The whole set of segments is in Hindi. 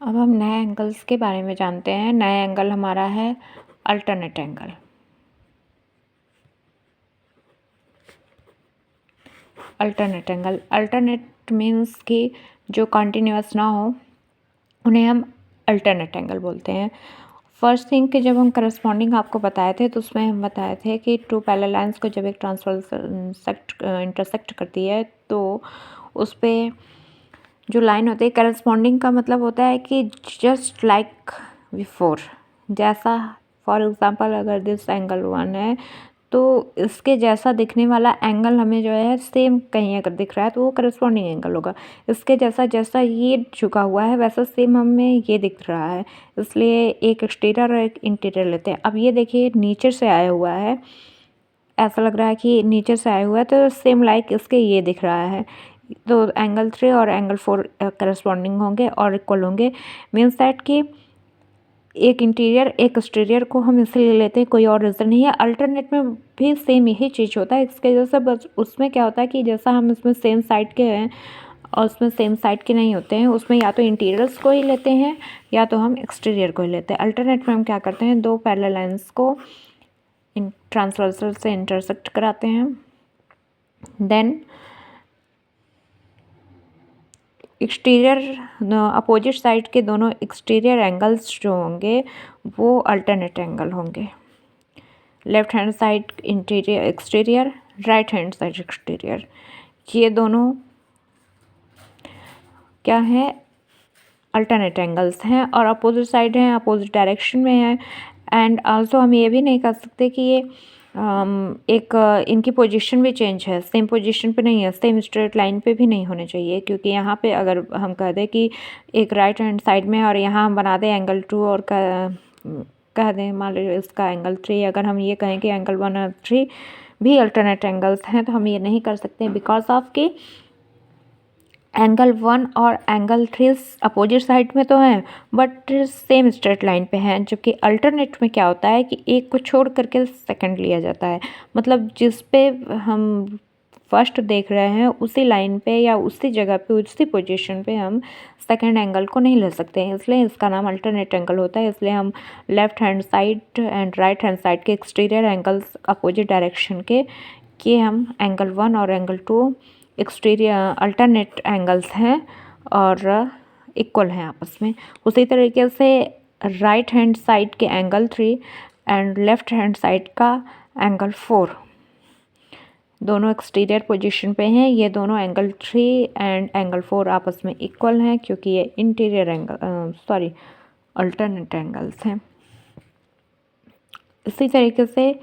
अब हम नए एंगल्स के बारे में जानते हैं। नया एंगल हमारा है अल्टरनेट एंगल। अल्टरनेट मीन्स कि जो कंटिन्यूअस ना हो उन्हें हम अल्टरनेट एंगल बोलते हैं। फर्स्ट थिंग कि जब हम करस्पॉन्डिंग आपको बताए थे तो उसमें हम बताए थे कि टू पैरेलल लाइंस को जब एक ट्रांसवर्स इंटरसेक्ट करती है तो उस पर जो लाइन होती है करस्पॉन्डिंग का मतलब होता है कि जस्ट लाइक बिफोर, जैसा फॉर एग्जांपल अगर दिस एंगल 1 है तो इसके जैसा दिखने वाला एंगल हमें जो है सेम कहीं अगर दिख रहा है तो वो करस्पॉन्डिंग एंगल होगा। इसके जैसा जैसा ये झुका हुआ है वैसा सेम हमें ये दिख रहा है, इसलिए एक एक्सटीरियर और एक इंटीरियर लेते हैं। अब ये देखिए नीचे से आया हुआ है, ऐसा लग रहा है कि नीचे से आया हुआ है तो सेम लाइक इसके ये दिख रहा है, तो एंगल 3 और एंगल 4 करस्पॉन्डिंग होंगे और इक्वल होंगे। मीन्स दैट कि एक इंटीरियर एक एक्सटीरियर को हम इसलिए लेते हैं, कोई और रीज़न नहीं है। अल्टरनेट में भी सेम यही चीज़ होता है, इसके जैसा, बस उसमें क्या होता है कि जैसा हम इसमें सेम साइड के हैं और उसमें सेम साइड के नहीं होते हैं, उसमें या तो इंटीरियर्स को ही लेते हैं या तो हम एक्सटीरियर को ही लेते हैं। अल्टरनेट में हम क्या करते हैं, दो पैरेलल लाइंस को ट्रांसवर्सल से इंटरसेक्ट कराते हैं, देन एक्सटीरियर अपोजिट साइड के दोनों एक्सटीरियर एंगल्स जो होंगे वो अल्टरनेट एंगल होंगे। Left hand side interior exterior, right hand side exterior, ये दोनों क्या है, अल्टरनेट एंगल्स हैं और अपोजिट साइड हैं, अपोजिट डायरेक्शन में है। एंड आल्सो हम ये भी नहीं कर सकते कि ये एक इनकी पोजीशन भी चेंज है, सेम पोजीशन पे नहीं है, सेम स्ट्रेट लाइन पे भी नहीं होने चाहिए, क्योंकि यहाँ पे अगर हम कह दें कि एक राइट हैंड साइड में और यहाँ हम बना दें एंगल 2 और कह दें मान लीजिए इसका एंगल 3, अगर हम ये कहें कि एंगल 1 और 3 भी अल्टरनेट एंगल्स हैं तो हम ये नहीं कर सकते, बिकॉज ऑफ कि एंगल 1 और एंगल 3 अपोजिट साइड में तो हैं बट सेम स्ट्रेट लाइन पे हैं, जबकि अल्टरनेट में क्या होता है कि एक को छोड़ करके सेकंड लिया जाता है, मतलब जिस पे हम फर्स्ट देख रहे हैं उसी लाइन पे या उसी जगह पे उसी पोजीशन पे हम सेकंड एंगल को नहीं ले सकते हैं, इसलिए इसका नाम अल्टरनेट एंगल होता है। इसलिए हम left hand side and right hand side के एक्सटीरियर एंगल्स अपोजिट डायरेक्शन के हम एंगल 1 और एंगल 2 एक्सटीरियर अल्टरनेट एंगल्स हैं और इक्वल हैं आपस में। उसी तरीके से राइट हैंड साइड के angle 3 and left hand side का एंगल 4 दोनों एक्सटीरियर पोजीशन पे हैं, ये दोनों एंगल 3 एंड एंगल 4 आपस में इक्वल हैं क्योंकि ये इंटीरियर एंगल अल्टरनेट एंगल्स हैं। इसी तरीके से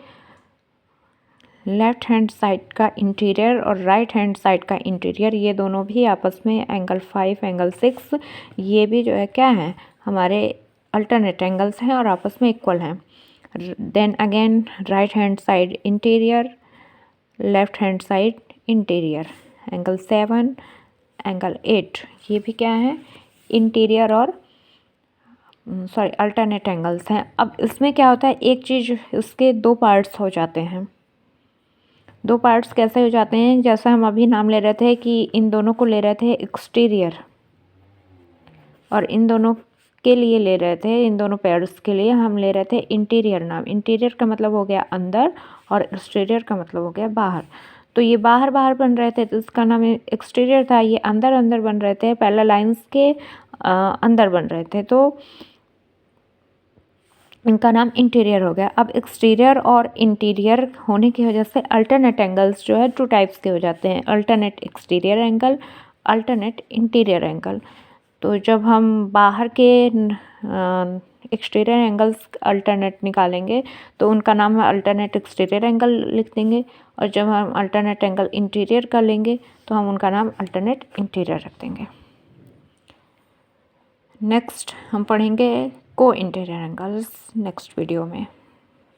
लेफ्ट हैंड साइड का इंटीरियर और राइट हैंड साइड का इंटीरियर, ये दोनों भी आपस में एंगल 5 एंगल 6 ये भी जो है क्या है, हमारे अल्टरनेट एंगल्स हैं और आपस में इक्वल हैं। Then again right hand side interior, left hand side interior, angle 7 angle 8 ये भी क्या है, इंटीरियर और अल्टरनेट एंगल्स हैं। अब इसमें क्या होता है, एक चीज़ इसके दो पार्ट्स हो जाते हैं। दो पार्ट्स कैसे हो जाते हैं, जैसा हम अभी नाम ले रहे थे कि इन दोनों को ले रहे थे एक्सटीरियर और इन दोनों के लिए ले रहे थे, इन दोनों पेयर्स के लिए हम ले रहे थे इंटीरियर नाम। इंटीरियर का मतलब हो गया अंदर और एक्सटीरियर का मतलब हो गया बाहर। तो ये बाहर बाहर बन रहे थे तो इसका नाम एक्सटीरियर था, ये अंदर अंदर बन रहे थे, पैरेलल लाइंस के अंदर बन रहे थे तो इनका नाम इंटीरियर हो गया। अब एक्सटीरियर और इंटीरियर होने की वजह से अल्टरनेट एंगल्स जो है 2 टाइप्स के हो जाते हैं, alternate exterior angle, alternate interior angle. तो जब हम बाहर के एक्सटीरियर एंगल्स अल्टरनेट निकालेंगे तो उनका नाम है अल्टरनेट एक्सटीरियर एंगल लिख देंगे, और जब हम अल्टरनेट एंगल इंटीरियर का लेंगे तो हम उनका नाम अल्टरनेट इंटीरियर रख देंगे। नेक्स्ट हम पढ़ेंगे को इंटीरियर एंगल्स नेक्स्ट वीडियो में।